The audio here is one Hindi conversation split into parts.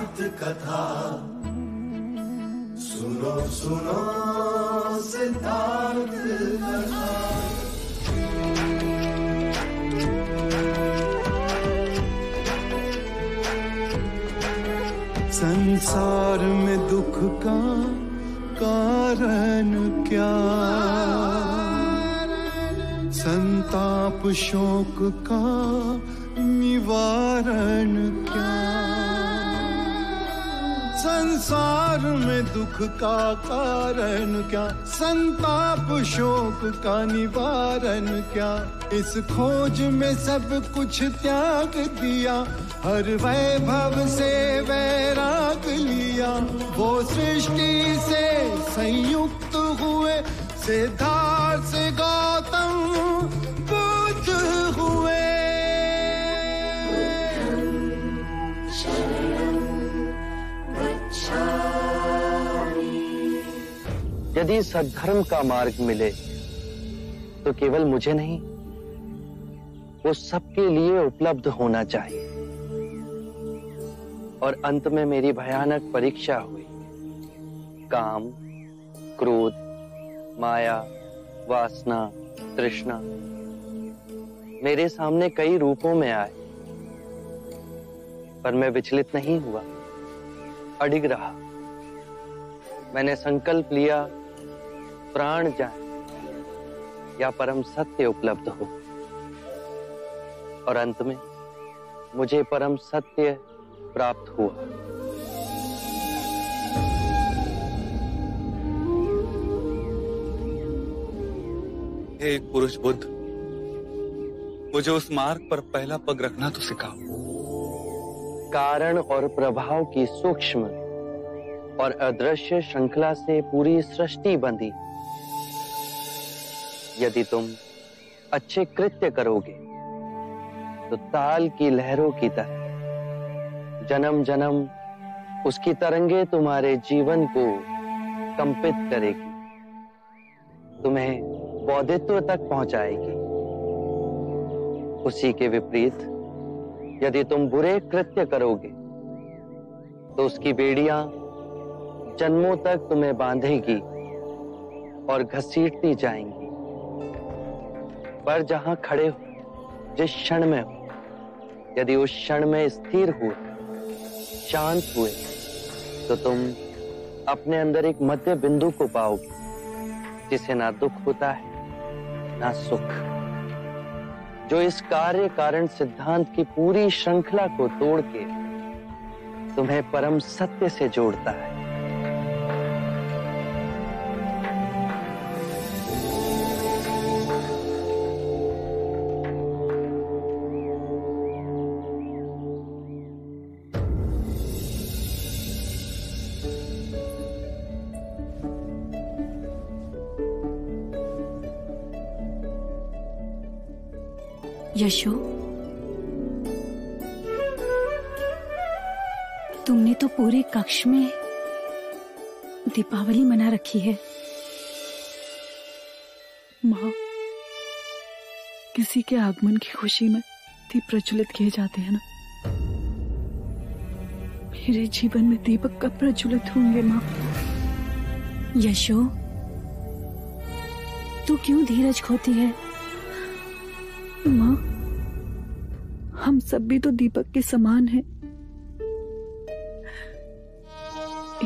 सिद्धार्थ कथा, सुनो सुनो सिद्धार्थ कथा। संसार में दुख का कारण क्या, संताप शोक का निवारण क्या। संसार में दुख का कारण क्या, संताप शोक का निवारण क्या। इस खोज में सब कुछ त्याग दिया, हर वैभव से वैराग लिया। वो सृष्टि से संयुक्त हुए, सिद्धार्थ से गौतम बुद्ध हुए। यदि सद्धर्म का मार्ग मिले तो केवल मुझे नहीं, वो सबके लिए उपलब्ध होना चाहिए। और अंत में मेरी भयानक परीक्षा हुई। काम, क्रोध, माया, वासना, तृष्णा मेरे सामने कई रूपों में आए, पर मैं विचलित नहीं हुआ, अडिग रहा। मैंने संकल्प लिया, प्राण जाए या परम सत्य उपलब्ध हो। और अंत में मुझे परम सत्य प्राप्त हुआ। हे पुरुष बुद्ध, मुझे उस मार्ग पर पहला पग रखना तो सिखाओ। कारण और प्रभाव की सूक्ष्म और अदृश्य श्रृंखला से पूरी सृष्टि बंधी। यदि तुम अच्छे कृत्य करोगे तो ताल की लहरों की तरह जन्म जन्म उसकी तरंगे तुम्हारे जीवन को कंपित करेगी, तुम्हें बौद्धित्व तक पहुंचाएगी। उसी के विपरीत यदि तुम बुरे कृत्य करोगे तो उसकी बेड़ियां जन्मों तक तुम्हें बांधेगी और घसीटती जाएंगी। पर जहां खड़े हो, जिस क्षण में हो, यदि उस क्षण में स्थिर हुए, शांत हुए, तो तुम अपने अंदर एक मध्य बिंदु को पाओगे, जिसे ना दुख होता है ना सुख, जो इस कार्य कारण सिद्धांत की पूरी श्रृंखला को तोड़ के तुम्हें परम सत्य से जोड़ता है। यशो, तुमने तो पूरे कक्ष में दीपावली मना रखी है। माँ, किसी के आगमन की खुशी में दीप प्रज्वलित किए जाते हैं ना। मेरे जीवन में दीपक कब प्रज्वलित होंगे माँ? यशो, तू क्यों धीरज खोती है? माँ, हम सब भी तो दीपक के समान हैं।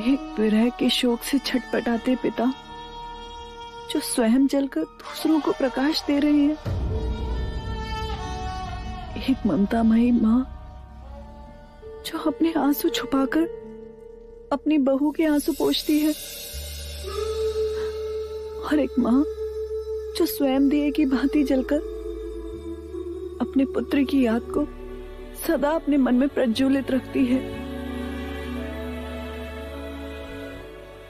एक विरह के शोक से छटपटाते पिता जो स्वयं जलकर दूसरों को प्रकाश दे रहे हैं। एक ममतामयी माँ जो अपने आंसू छुपाकर अपनी बहू के आंसू पोंछती है। और एक माँ जो स्वयं दिए की भांति जलकर अपने पुत्र की याद को सदा अपने मन में प्रज्वलित रखती है।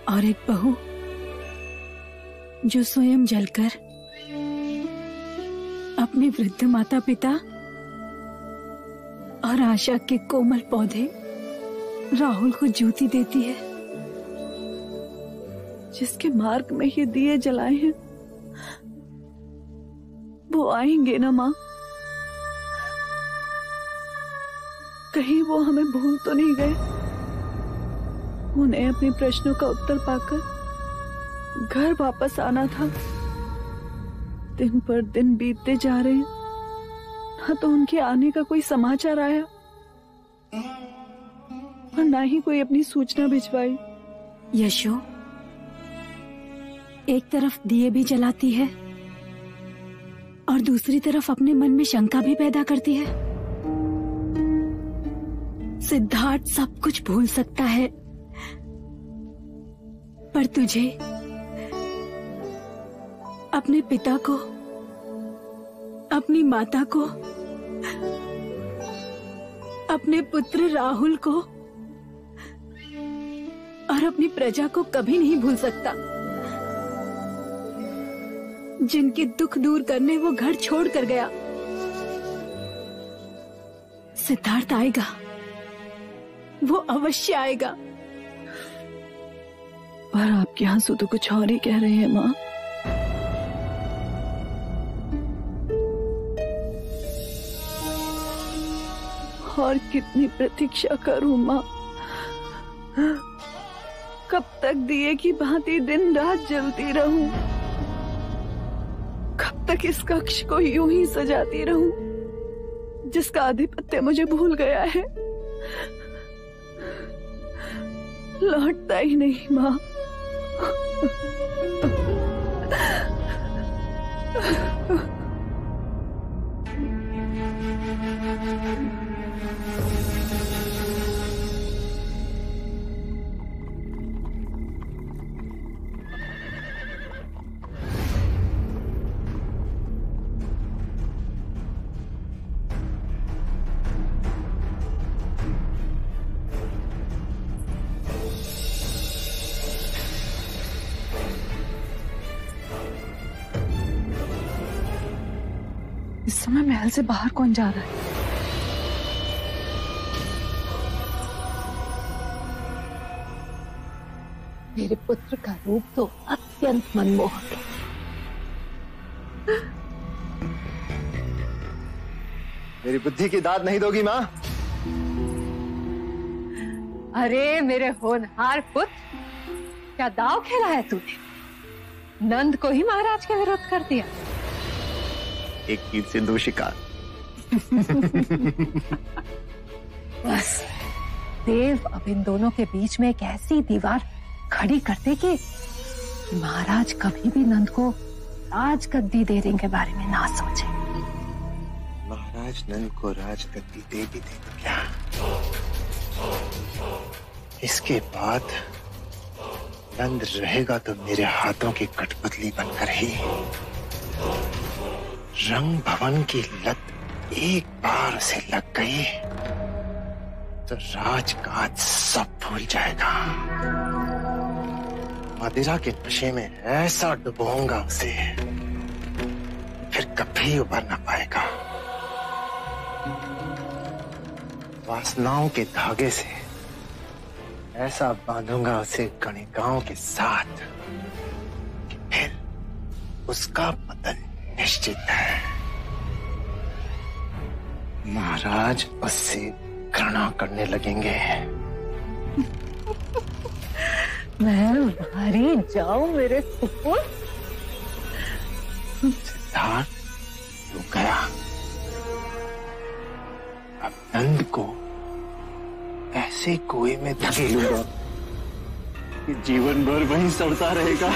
और एक बहू जो स्वयं जलकर अपने वृद्ध माता पिता और आशा के कोमल पौधे राहुल को ज्योति देती है। जिसके मार्ग में ये दिए जलाए हैं वो आएंगे ना माँ? कहीं वो हमें भूल तो नहीं गए? उन्हें अपने प्रश्नों का उत्तर पाकर घर वापस आना था। दिन पर दिन बीतते जा रहे हैं, ना तो उनके आने का कोई समाचार आया और ना ही कोई अपनी सूचना भिजवाई। यशो, एक तरफ दिए भी जलाती है और दूसरी तरफ अपने मन में शंका भी पैदा करती है। सिद्धार्थ सब कुछ भूल सकता है, पर तुझे, अपने पिता को, अपनी माता को, अपने पुत्र राहुल को और अपनी प्रजा को कभी नहीं भूल सकता। जिनके दुख दूर करने वो घर छोड़ कर गया। सिद्धार्थ आएगा, वो अवश्य आएगा। पर आपके आंसू तो कुछ और ही कह रहे हैं माँ। और कितनी प्रतीक्षा करूं माँ? कब तक दिए की भांति दिन रात जलती रहूं? कब तक इस कक्ष को यूं ही सजाती रहूं जिसका आधिपत्य मुझे भूल गया है? लौटता ही नहीं माँ। इस समय महल से बाहर कौन जा रहा है? मेरे पुत्र का रूप तो अत्यंत मनमोहक है। मेरी बुद्धि की दाद नहीं दोगी माँ? अरे मेरे होनहार पुत्र, क्या दाव खेला है तूने? नंद को ही महाराज के विरोध कर दिया। एक तीर से दो शिकार। बस देव अब इन दोनों के बीच में एक ऐसी दीवार खड़ी करते कि महाराज कभी भी नंद को राजगद्दी देने के बारे में ना सोचे। महाराज नंद को राजगद्दी दे भी दे तो क्या, इसके बाद नंद रहेगा तो मेरे हाथों की कठपुतली बनकर ही। रंग भवन की लत एक बार उसे लग गई तो राजकाज सब भूल जाएगा। मदिरा के नशे में ऐसा डुबोऊंगा उसे, फिर कभी उबर ना पाएगा। वासनाओं के धागे से ऐसा बांधूंगा उसे गणिकाओं के साथ कि फिर उसका पतन निश्चित है। महाराज उससे घृणा करने लगेंगे। मैं भारी जाऊं मेरे सुपुत्र। सिद्धार्थ रुक गया। अब नंद को ऐसे कुएं में धकेलूंगा कि जीवन भर वहीं सड़ता रहेगा।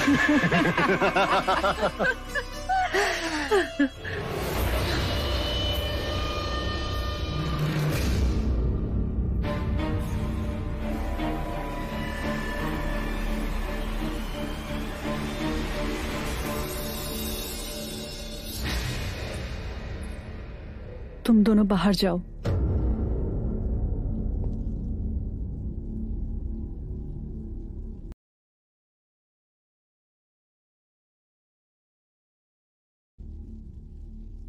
तुम दोनों बाहर जाओ।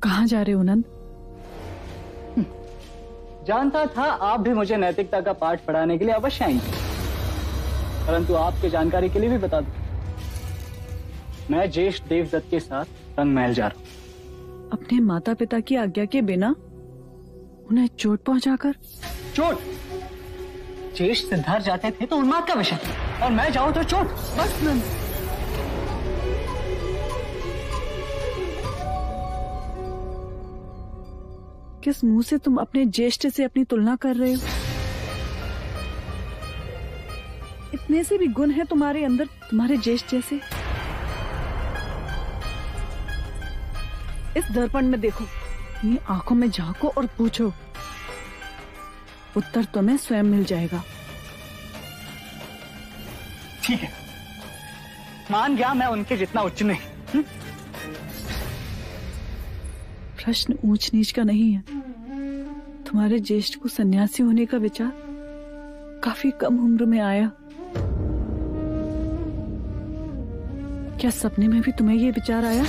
कहाँ जा रहे हो नंद? जानता था आप भी मुझे नैतिकता का पाठ पढ़ाने के लिए अवश्य आएंगे, परंतु आपके जानकारी के लिए भी बता दूं, मैं ज्येष्ठ देवदत्त के साथ रंग महल जा रहा हूं। अपने माता पिता की आज्ञा के बिना उन्हें चोट पहुंचाकर? चोट? ज्येष्ठ सिद्धार्थ जाते थे तो उन्माद का विषय, और मैं जाऊं तो चोट। बस नंद, किस मुंह से तुम अपने ज्येष्ठ से अपनी तुलना कर रहे हो? इतने से भी गुण है तुम्हारे अंदर तुम्हारे ज्येष्ठ जैसे। इस दर्पण में देखो, अपनी आंखों में झांको और पूछो, उत्तर तुम्हें स्वयं मिल जाएगा। ठीक है, मान गया मैं उनके जितना उच्च नहीं। प्रश्न ऊंच नीच का नहीं है। तुम्हारे ज्येष्ठ को सन्यासी होने का विचार काफी कम उम्र में आया। क्या सपने में भी तुम्हें यह विचार आया?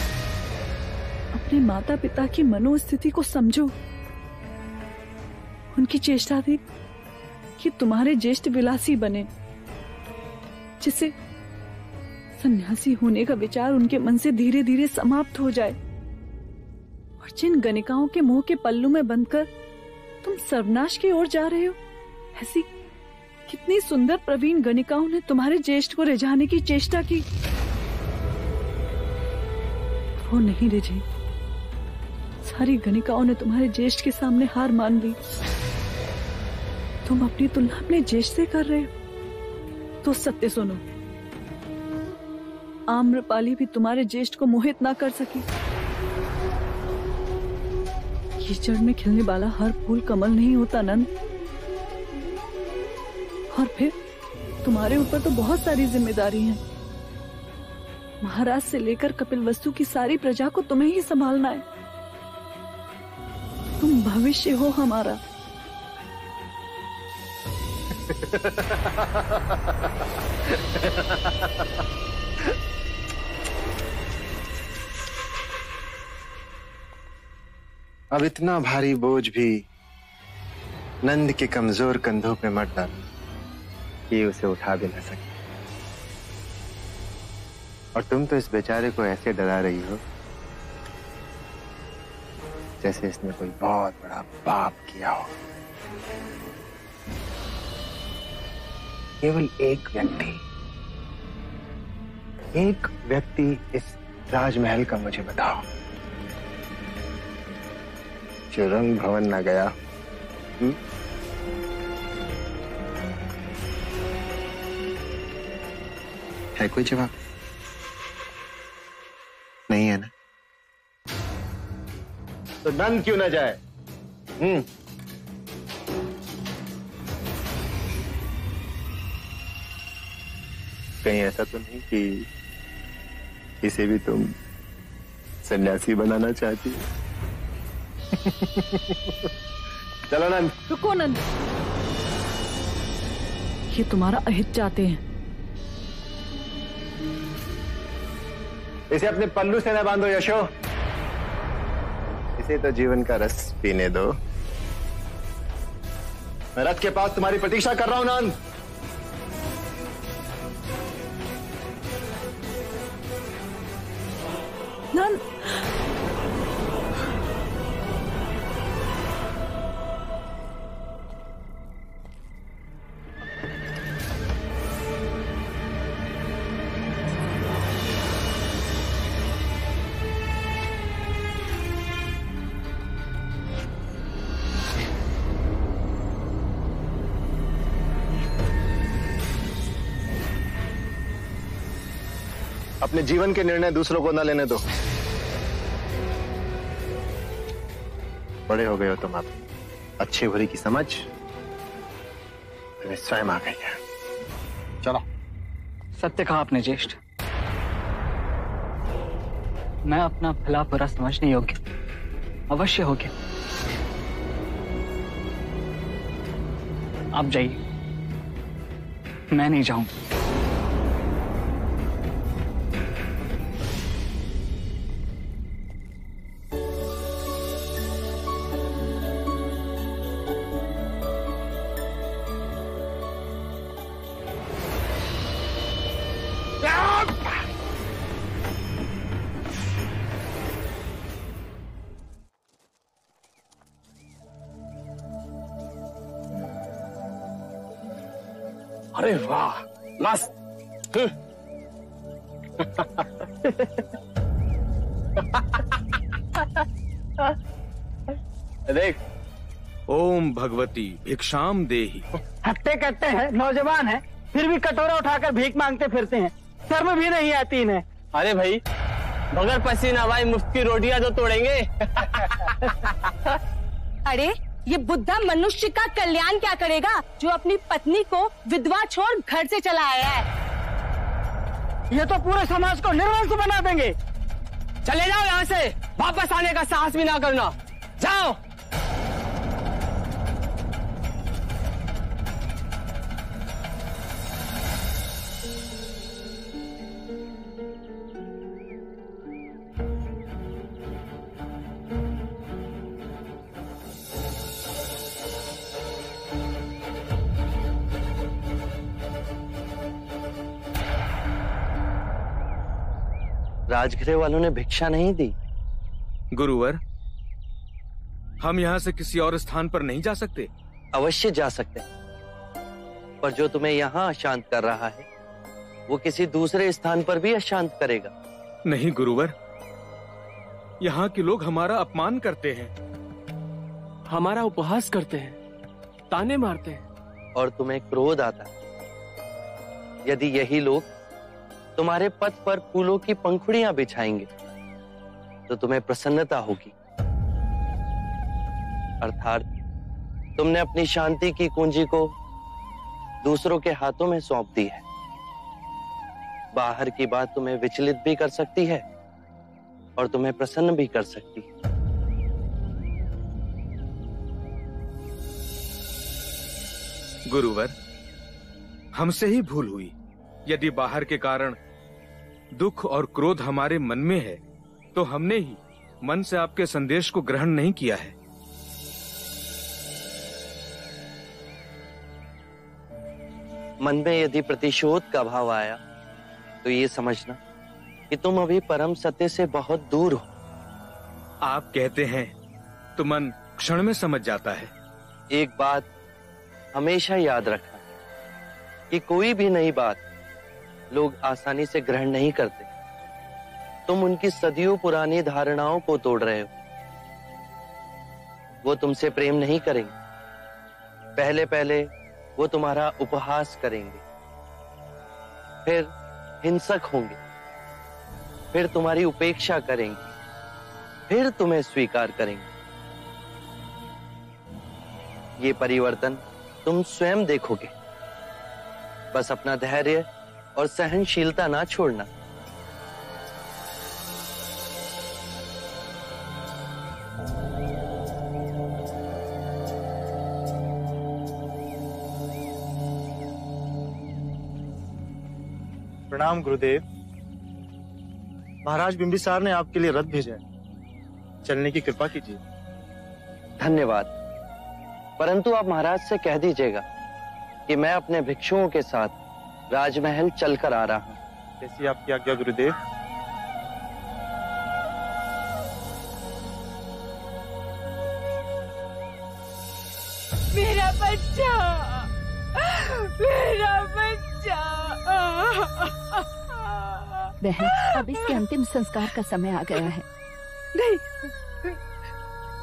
अपने माता पिता की मनोस्थिति को समझो, उनकी चेष्टा थी कि तुम्हारे ज्येष्ठ विलासी बने, जिससे सन्यासी होने का विचार उनके मन से धीरे धीरे समाप्त हो जाए। और जिन गणिकाओं के मुंह के पल्लू में बंधकर तुम सर्वनाश की ओर जा रहे हो, ऐसी कितनी सुंदर प्रवीण गणिकाओं ने तुम्हारे ज्येष्ठ को रिझाने की चेष्टा की, वो नहीं रिझी। सारी गणिकाओं ने तुम्हारे ज्येष्ठ के सामने हार मान ली। तुम अपनी तुलना अपने ज्येष्ठ से कर रहे हो तो सत्य सुनो, आम्रपाली भी तुम्हारे ज्येष्ठ को मोहित ना कर सकी। कीचड़ में खिलने वाला हर फूल कमल नहीं होता नंद। और फिर तुम्हारे ऊपर तो बहुत सारी जिम्मेदारी है। महाराज से लेकर कपिलवस्तु की सारी प्रजा को तुम्हें ही संभालना है। तुम भविष्य हो हमारा। अब इतना भारी बोझ भी नंद के कमजोर कंधों पे मत डाल कि उसे उठा भी न सके। और तुम तो इस बेचारे को ऐसे डरा रही हो जैसे इसने कोई बहुत बड़ा पाप किया हो। केवल एक व्यक्ति इस राजमहल का मुझे बताओ जो रंग भवन ना गया। है कोई जवाब? नहीं है ना? तो नंद क्यों ना जाए? कहीं ऐसा तो नहीं कि इसे भी तुम सन्यासी बनाना चाहती हो? चलो नंद। रुको नंद, ये तुम्हारा अहित चाहते हैं। इसे अपने पल्लू से न बांधो यशो, इसे तो जीवन का रस पीने दो। मैं रथ के पास तुम्हारी प्रतीक्षा कर रहा हूं नंद। नंद, अपने जीवन के निर्णय दूसरों को न लेने दो। बड़े हो गए हो तुम, आप अच्छे बुरे की समझ तुम्हें स्वयं आ गई है। चलो। सत्य कहा आपने ज्येष्ठ, मैं अपना भला बुरा समझने योग्य अवश्य हो गया। आप जाइए, मैं नहीं जाऊंगा। अरे वाह, मस्त। देख, ओम भगवती भिक्षाम देही। हट्टे कट्टे हैं, नौजवान है, फिर भी कटोरा उठाकर भीख मांगते फिरते हैं, शर्म भी नहीं आती इन्हें। अरे भाई, बगैर पसीना भाई मुफ्त की रोटियां तो तोड़ेंगे। अरे ये बुद्धा मनुष्य का कल्याण क्या करेगा जो अपनी पत्नी को विधवा छोड़ घर से चला आया है। ये तो पूरे समाज को निर्वंश बना देंगे। चले जाओ यहाँ से, वापस आने का साहस भी ना करना, जाओ। राजगृह वालों ने भिक्षा नहीं दी। गुरुवर, हम यहाँ से किसी और स्थान पर नहीं जा सकते? अवश्य जा सकते हैं, पर जो तुम्हें यहाँ अशांत कर रहा है वो किसी दूसरे स्थान पर भी अशांत करेगा। नहीं गुरुवर, यहाँ के लोग हमारा अपमान करते हैं, हमारा उपहास करते हैं, ताने मारते हैं, और तुम्हें क्रोध आता है। यदि यही लोग तुम्हारे पथ पर फूलों की पंखुड़ियां बिछाएंगे तो तुम्हें प्रसन्नता होगी। अर्थात तुमने अपनी शांति की कुंजी को दूसरों के हाथों में सौंप दी है। बाहर की बात तुम्हें विचलित भी कर सकती है और तुम्हें प्रसन्न भी कर सकती है। गुरुवर, हमसे ही भूल हुई। यदि बाहर के कारण दुख और क्रोध हमारे मन में है तो हमने ही मन से आपके संदेश को ग्रहण नहीं किया है। मन में यदि प्रतिशोध का भाव आया तो ये समझना कि तुम अभी परम सत्य से बहुत दूर हो। आप कहते हैं तो मन क्षण में समझ जाता है। एक बात हमेशा याद रखना कि कोई भी नई बात लोग आसानी से ग्रहण नहीं करते। तुम उनकी सदियों पुरानी धारणाओं को तोड़ रहे हो। वो तुमसे प्रेम नहीं करेंगे। पहले पहले वो तुम्हारा उपहास करेंगे, फिर हिंसक होंगे, फिर तुम्हारी उपेक्षा करेंगे, फिर तुम्हें स्वीकार करेंगे। ये परिवर्तन तुम स्वयं देखोगे। बस अपना धैर्य और सहनशीलता ना छोड़ना। प्रणाम गुरुदेव। महाराज बिंबिसार ने आपके लिए रथ भेजा है, चलने की कृपा कीजिए। धन्यवाद, परंतु आप महाराज से कह दीजिएगा कि मैं अपने भिक्षुओं के साथ राजमहल चलकर आ रहा हूं। जैसी आपकी आज्ञा गुरुदेव। मेरा बच्चा, मेरा बच्चा। बहन, अब इसके अंतिम संस्कार का समय आ गया है। नहीं,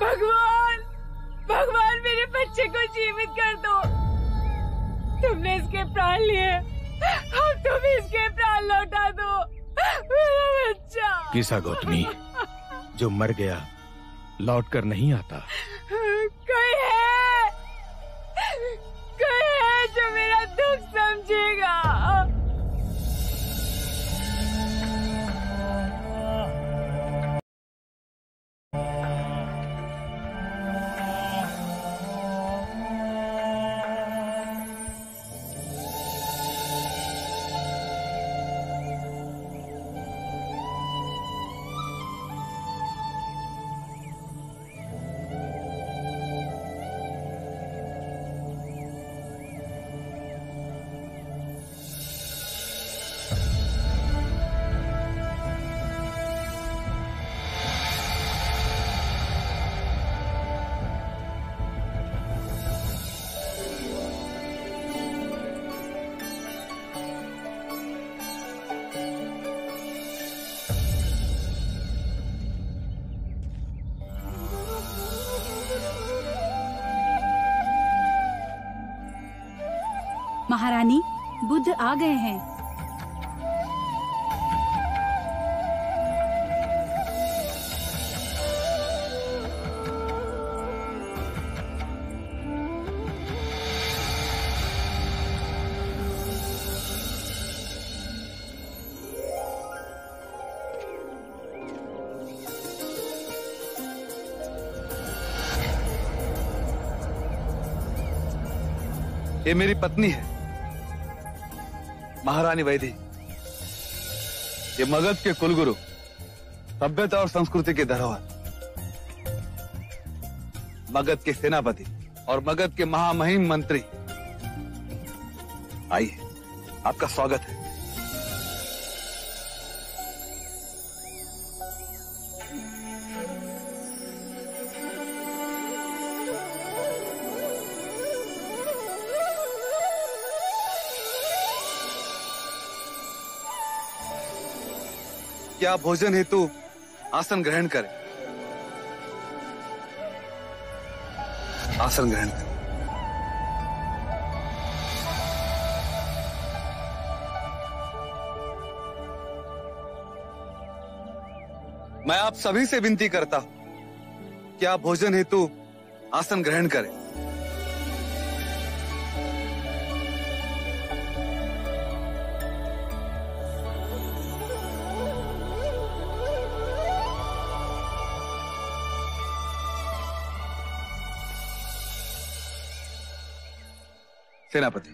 भगवान, भगवान मेरे बच्चे को जीवित कर दो। तुमने इसके प्राण लिए, अब तुम इसके प्राण लौटा दो। मेरा बच्चा। किसा गौतमी, जो मर गया लौट कर नहीं आता। कोई है, कोई है जो मेरा दुख समझेगा। महारानी, बुद्ध आ गए हैं। ये मेरी पत्नी है, महारानी वैदी। ये मगध के कुलगुरु, सभ्यता और संस्कृति के धरोहर, मगध के सेनापति और मगध के महामहिम मंत्री। आइए, आपका स्वागत है। क्या भोजन हेतु आसन ग्रहण करें? आसन ग्रहण करें। मैं आप सभी से विनती करता हूं कि आप भोजन हेतु आसन ग्रहण करें। सेनापति,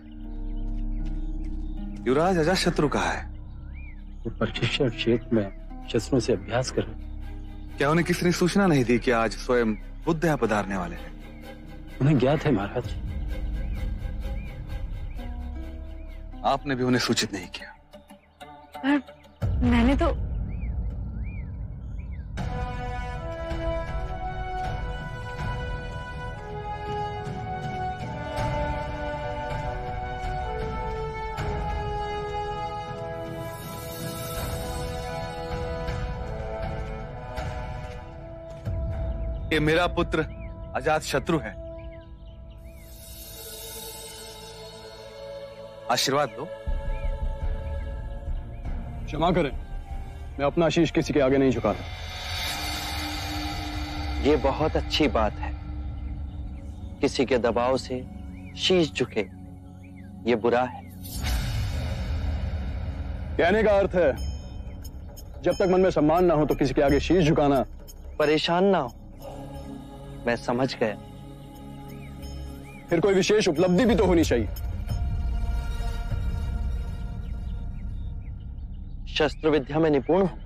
युवराज अजातशत्रु कहाँ है? वो प्रशिक्षण क्षेत्र में शस्त्रों से अभ्यास कर रहे। क्या उन्हें किसी ने सूचना नहीं दी कि आज स्वयं बुद्ध यहाँ पधारने वाले हैं? उन्हें ज्ञात है महाराज। आपने भी उन्हें सूचित नहीं किया? पर मैंने तो ये मेरा पुत्र अजातशत्रु है। आशीर्वाद लो। क्षमा करें, मैं अपना शीश किसी के आगे नहीं झुकाता। ये बहुत अच्छी बात है। किसी के दबाव से शीश झुके, ये बुरा है। कहने का अर्थ है, जब तक मन में सम्मान ना हो तो किसी के आगे शीश झुकाना। परेशान ना हो, मैं समझ गया। फिर कोई विशेष उपलब्धि भी तो होनी चाहिए। शस्त्र विद्या में निपुण हूं।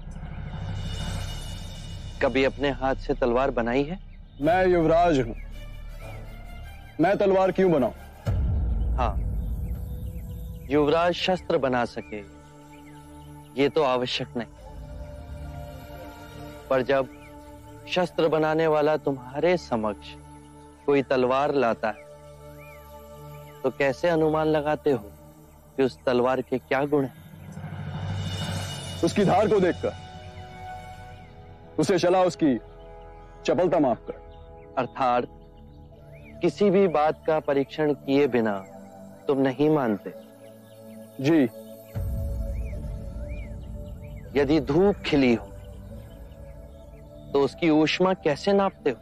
कभी अपने हाथ से तलवार बनाई है? मैं युवराज हूं, मैं तलवार क्यों बनाऊं? हाँ, युवराज शस्त्र बना सके ये तो आवश्यक नहीं, पर जब शस्त्र बनाने वाला तुम्हारे समक्ष कोई तलवार लाता है तो कैसे अनुमान लगाते हो कि उस तलवार के क्या गुण हैं? उसकी धार को देखकर, उसे चला उसकी चपलता माप कर। अर्थात किसी भी बात का परीक्षण किए बिना तुम नहीं मानते? जी। यदि धूप खिली हो तो उसकी ऊष्मा कैसे नापते हो?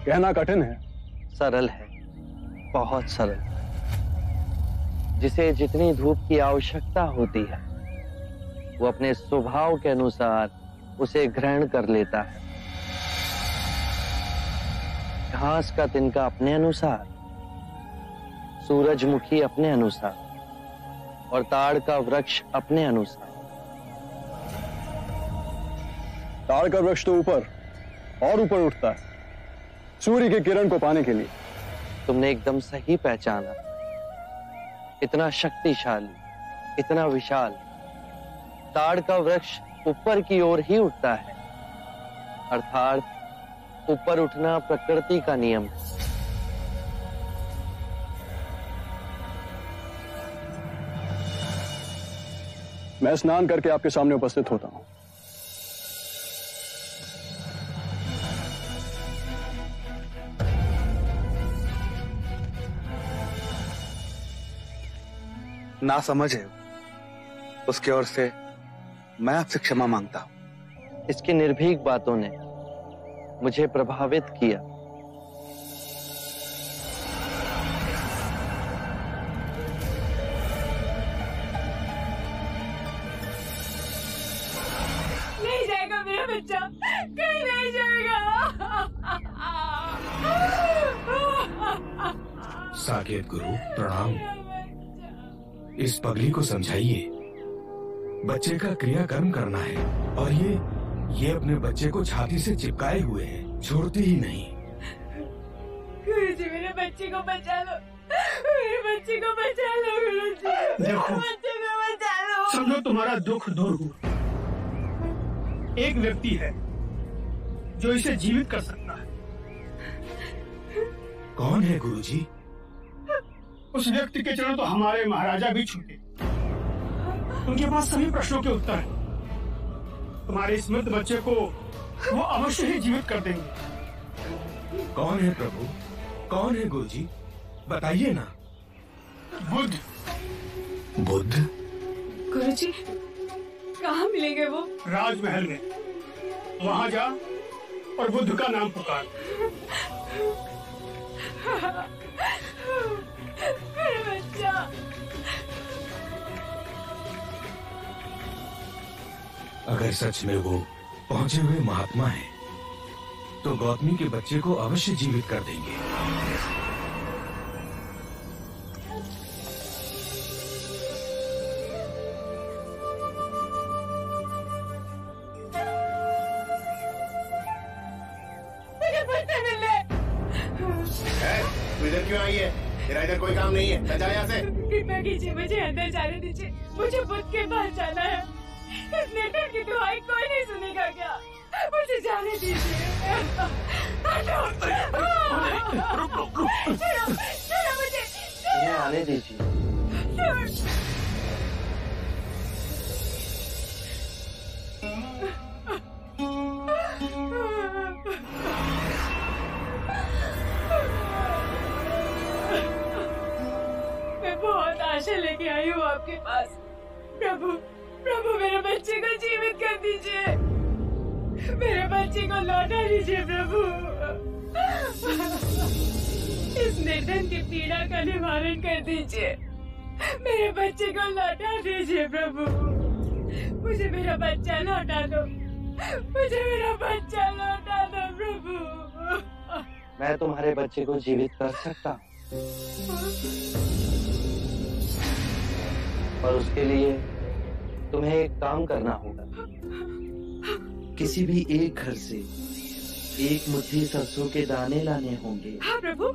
कहना कठिन है। सरल है, बहुत सरल। जिसे जितनी धूप की आवश्यकता होती है वो अपने स्वभाव के अनुसार उसे ग्रहण कर लेता है। घास का तिनका अपने अनुसार, सूरजमुखी अपने अनुसार और ताड़ का वृक्ष अपने अनुसार। ताड़ का वृक्ष तो ऊपर और ऊपर उठता है सूर्य की किरण को पाने के लिए। तुमने एकदम सही पहचाना। इतना शक्तिशाली, इतना विशाल ताड़ का वृक्ष ऊपर की ओर ही उठता है, अर्थात ऊपर उठना प्रकृति का नियम है। मैं स्नान करके आपके सामने उपस्थित होता हूं। ना समझ है उसकी ओर से मैं आपसे क्षमा मांगता हूं। इसकी निर्भीक बातों ने मुझे प्रभावित किया। नहीं जाएगा मेरा बच्चा, कहीं नहीं जाएगा। साकेत गुरु प्रणाम। इस पगली को समझाइए, बच्चे का क्रियाकर्म करना है और ये अपने बच्चे को छाती से चिपकाए हुए है, छोड़ती ही नहीं। गुरुजी मेरे बच्चे को बचा लो, मेरे बच्चे को बचा लो गुरुजी, देखो बच्चे को बचा लो। समझो तुम्हारा दुख दूर हुआ। एक व्यक्ति है जो इसे जीवित कर सकता है। कौन है गुरुजी? उस व्यक्ति के चरण तो हमारे महाराजा भी छूटे। उनके पास सभी प्रश्नों के उत्तर हैं। तुम्हारे इस मृत बच्चे को वो अवश्य ही जीवित कर देंगे। कौन है प्रभु? कौन है गुरुजी? बताइए ना। बुद्ध। बुद्ध? गुरुजी कहाँ मिलेंगे वो? राजमहल में। वहाँ जा और बुद्ध का नाम पुकार। मेरा बच्चा। अगर सच में वो पहुंचे हुए महात्मा हैं, तो गौतमी के बच्चे को अवश्य जीवित कर देंगे। इधर क्यों आई है? तेरा इधर कोई काम नहीं है, चल यहाँ से। कृपया कीजिए, मुझे अंदर जाने दीजिए। मुझे बुद्ध के पास जाना है। इस नेटर की दुआई कोई नहीं सुनेगा क्या? मुझे जाने दीजिए। रुक। छोड़ो मुझे। इन्हें आने दीजिए। मैं बहुत आशा लेके आई हूँ आपके पास। प्रभु मेरे बच्चे को जीवित कर दीजिए। मेरे बच्चे को लौटा दीजिए प्रभु। इस निर्धन की पीड़ा का निवारण कर दीजिए। मेरे बच्चे को लौटा दीजिए प्रभु। मुझे मेरा बच्चा लौटा दो। मुझे मेरा बच्चा लौटा दो प्रभु। मैं तुम्हारे बच्चे को जीवित कर सकता हूँ, पर उसके लिए तुम्हें एक काम करना होगा। किसी भी एक घर से एक मुट्ठी सरसों के दाने लाने होंगे। हाँ प्रभु,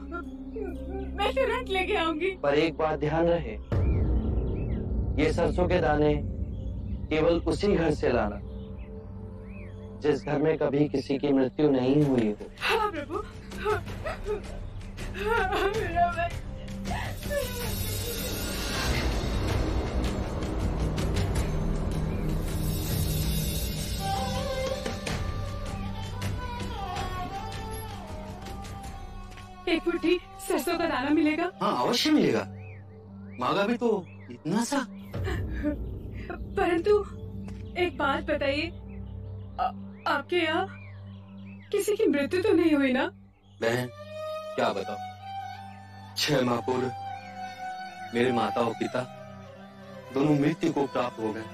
मैं तुरंत लेके आऊंगी। पर एक बात ध्यान रहे, ये सरसों के दाने केवल उसी घर से लाना जिस घर में कभी किसी की मृत्यु नहीं हुई हो। हाँ प्रभु। मेरा बच्चा। एक मुट्ठी सरसों का दाना मिलेगा? हाँ अवश्य मिलेगा। मांगा भी तो इतना सा। परंतु एक बात बताइए, आपके यहाँ किसी की मृत्यु तो नहीं हुई ना? बहन क्या बताओ, 6 माह पूर्व मेरे माता और पिता दोनों मृत्यु को प्राप्त हो गए।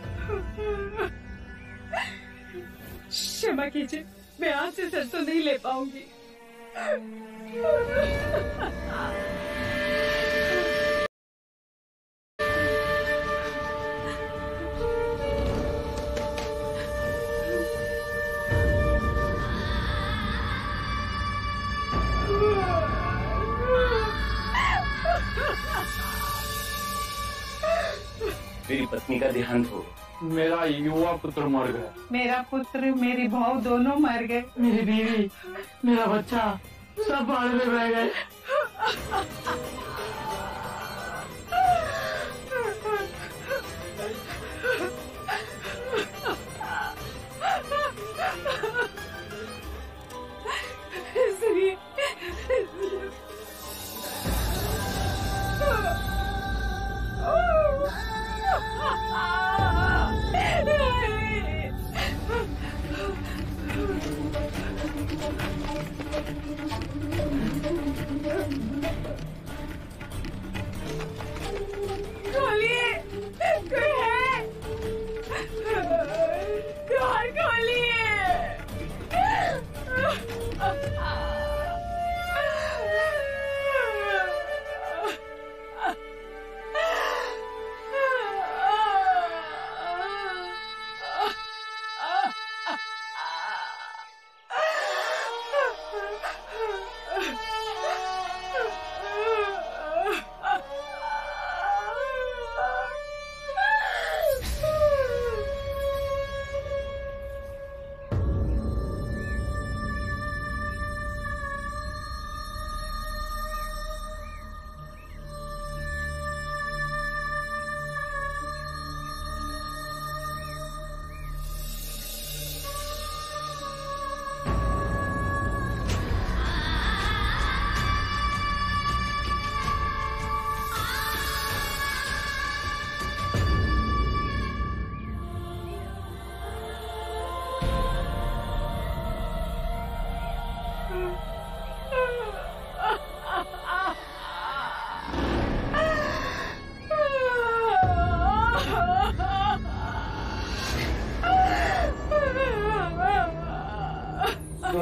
क्षमा कीजिए, मैं आपसे सरसों नहीं ले पाऊंगी। मेरी पत्नी का देहांत हो। मेरा युवा पुत्र मर गया। मेरा पुत्र, मेरी बहू दोनों मर गए। मेरी बीवी, मेरा बच्चा सब बाढ़ में बह गए। सुनिए,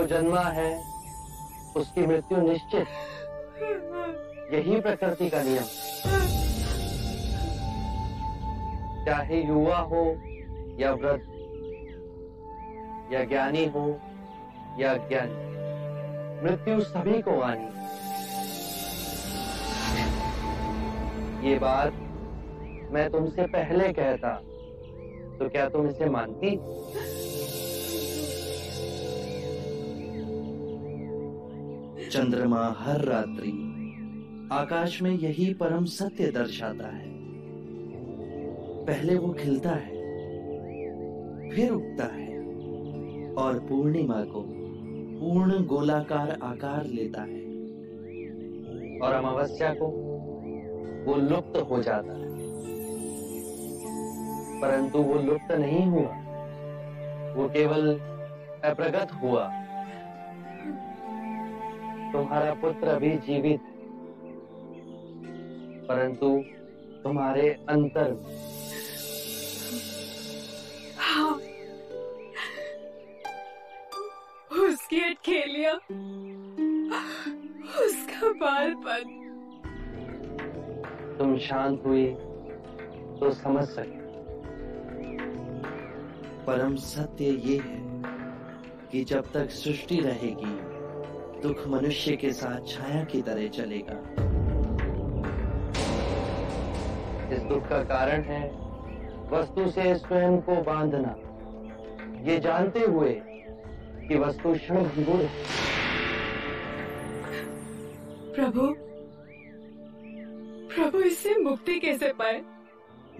जो जन्मा है उसकी मृत्यु निश्चित, यही प्रकृति का नियम। चाहे युवा हो या वृद्ध, या ज्ञानी हो या अज्ञानी, मृत्यु सभी को आनी। ये बात मैं तुमसे पहले कहता तो क्या तुम इसे मानती? चंद्रमा हर रात्रि आकाश में यही परम सत्य दर्शाता है। पहले वो खिलता है, फिर उगता है और पूर्णिमा को पूर्ण गोलाकार आकार लेता है, और अमावस्या को वो लुप्त हो जाता है। परंतु वो लुप्त नहीं हुआ, वो केवल अप्रगट हुआ। तुम्हारा पुत्र अभी जीवित है, परंतु तुम्हारे अंतर में। हाँ, उसकी अटखेलियां, उसका बालपन। तुम शांत हुई तो समझ सके। परम सत्य ये है कि जब तक सृष्टि रहेगी, दुख मनुष्य के साथ छाया की तरह चलेगा। इस दुख का कारण है वस्तु से स्वयं को बांधना, ये जानते हुए कि वस्तु क्षणभंगुर है। प्रभु इससे मुक्ति कैसे पाए?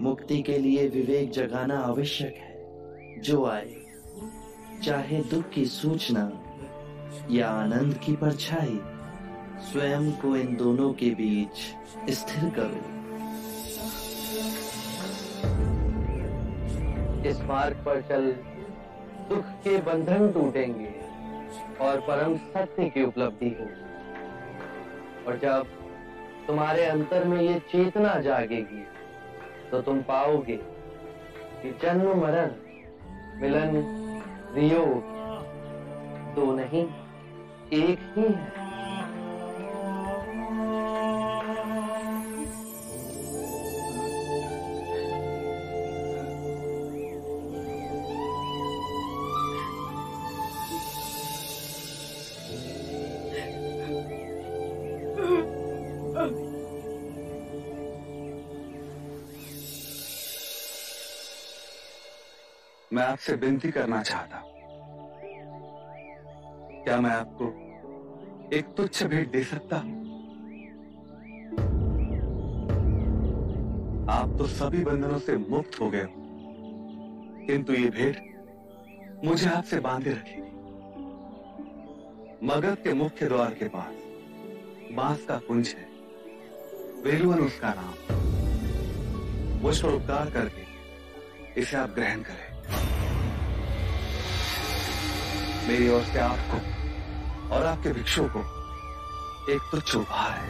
मुक्ति के लिए विवेक जगाना आवश्यक है। जो आए, चाहे दुख की सूचना या आनंद की परछाई, स्वयं को इन दोनों के बीच स्थिर करो। इस मार्ग पर चल दुख के बंधन टूटेंगे और परम सत्य की उपलब्धि होगी। और जब तुम्हारे अंतर में ये चेतना जागेगी तो तुम पाओगे कि जन्म मरण, मिलन वियोग दो नहीं, एक ही है। मैं आपसे विनती करना चाहता, क्या मैं आपको एक तुच्छ भेंट दे सकता हूं? आप तो सभी बंधनों से मुक्त हो गए हो, किंतु ये भेंट मुझे आपसे बांधे रखेगी। मगध के मुख्य द्वार के पास बांस का कुंज है, वेलुवन उसका नाम। मुझ पर उपकार करके इसे आप ग्रहण करें। मेरी ओर से आपको और आपके भिक्षुओं को एक तुच्छ उपहार है।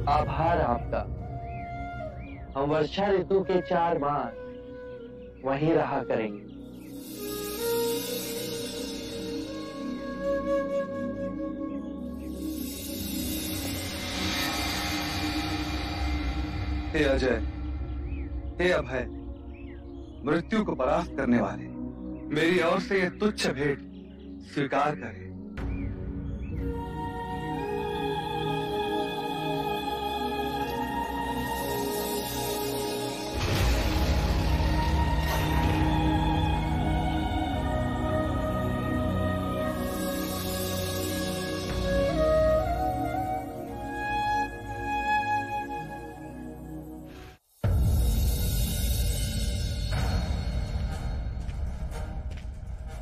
आभार आपका। हम वर्षा ऋतु के 4 मास वहीं रहा करेंगे। हे अजय, हे अभय, मृत्यु को परास्त करने वाले, मेरी ओर से यह तुच्छ भेंट स्वीकार करें।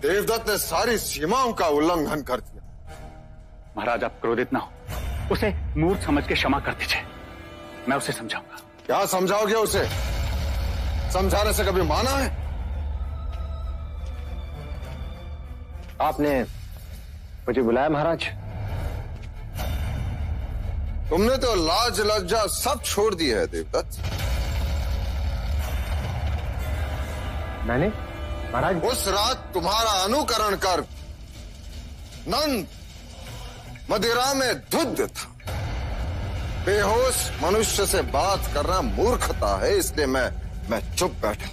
देवदत्त ने सारी सीमाओं का उल्लंघन कर दिया। महाराज, आप क्रोधित ना हो, उसे मूर्ख समझ के क्षमा कर दीजिए। मैं उसे समझाऊंगा। क्या समझाओगे उसे? समझाने से कभी माना है? आपने मुझे बुलाया महाराज? तुमने तो लाज लज्जा सब छोड़ दी है देवदत्त। मैंने? महाराज, उस रात तुम्हारा अनुकरण कर नंद मदिरा में धुत था। बेहोश मनुष्य से बात करना मूर्खता है, इसलिए मैं चुप बैठा।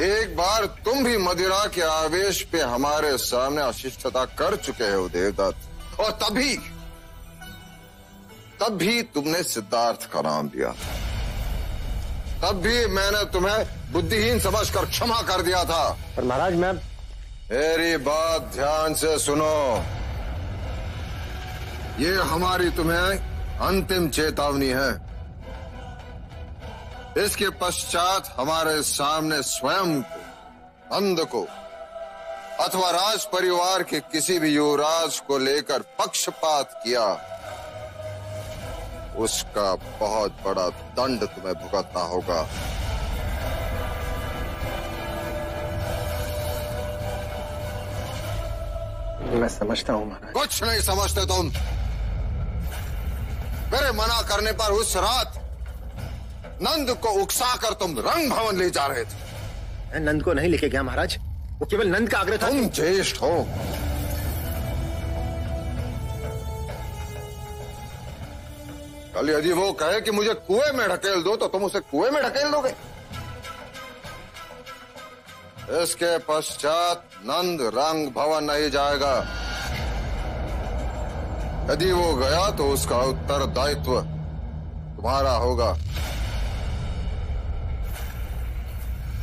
एक बार तुम भी मदिरा के आवेश पे हमारे सामने अशिष्टता कर चुके हो देवदत्त, और तब भी तुमने सिद्धार्थ का नाम लिया। तब भी मैंने तुम्हें बुद्धिहीन समझकर क्षमा कर दिया था। पर महाराज, मैं मेरी बात ध्यान से सुनो। ये हमारी तुम्हें अंतिम चेतावनी है। इसके पश्चात हमारे सामने स्वयं को, नंद को अथवा राज परिवार के किसी भी युवराज को लेकर पक्षपात किया, उसका बहुत बड़ा दंड तुम्हें भुगतना होगा। मैं समझता हूँ महाराज। कुछ नहीं समझते तुम। मेरे मना करने पर उस रात नंद को उकसाकर तुम रंग भवन ले जा रहे थे। मैं नंद को नहीं लेके गया महाराज, वो केवल नंद का आग्रह था। तुम ज्येष्ठ हो, कल यदि वो कहे कि मुझे कुएं में ढकेल दो तो तुम उसे कुएं में ढकेल दोगे। इसके पश्चात नंद रंग भवन नहीं जाएगा। यदि वो गया तो उसका उत्तरदायित्व तुम्हारा होगा।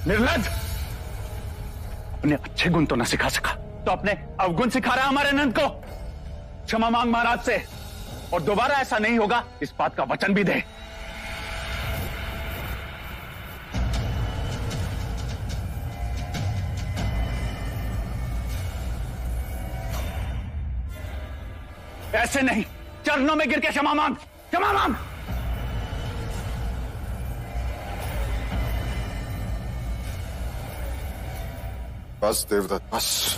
निर्लज्ज, अपने अच्छे गुण तो न सिखा सका तो अपने अवगुण सिखा रहा हमारे नंद को। क्षमा मांग महाराज से, और दोबारा ऐसा नहीं होगा, इस बात का वचन भी दे। ऐसे नहीं, चरणों में गिर के क्षमा मांग, क्षमा मांग। बस देवदत्त, बस।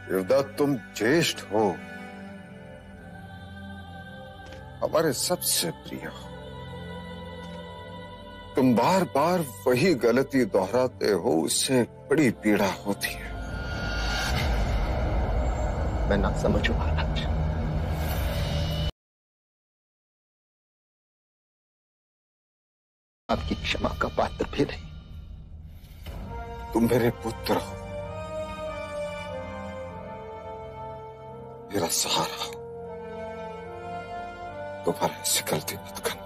देवदत्त, तुम ज्येष्ठ हो, हमारे सबसे प्रिय हो। तुम बार बार वही गलती दोहराते हो, उससे बड़ी पीड़ा होती है। मैं ना समझू महाराज। आपकी क्षमा का पात्र भी नहीं। तुम मेरे पुत्र हो, मेरा सहारा हो। दोबारा ऐसी गलती मत करना।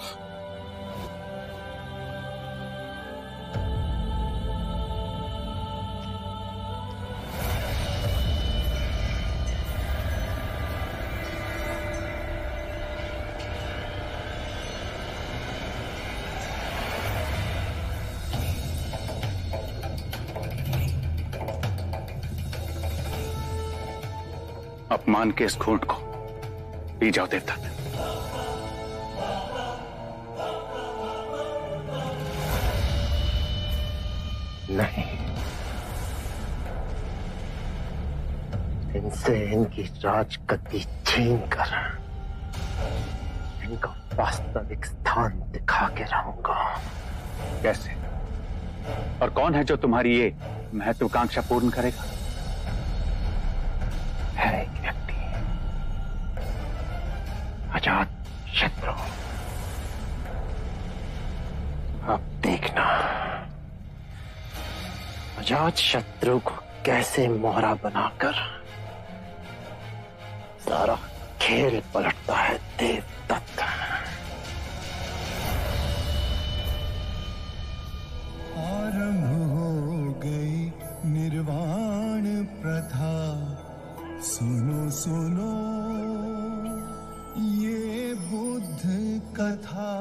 अपमान के इस घूंट को पी जाओ देवदत्त। नहीं, इनसे इनकी राजगद्दी छीन कर इनका वास्तविक स्थान दिखा के रहूंगा। कैसे? और कौन है जो तुम्हारी ये महत्वाकांक्षा पूर्ण करेगा? है एक व्यक्ति, अजात शत्रु। अब देखना अजात शत्रु को कैसे मोहरा बनाकर सारा खेल पलटता है देवदत्त। आरंभ हो गई निर्वाण प्रथा, सुनो सुनो ये बुद्ध कथा।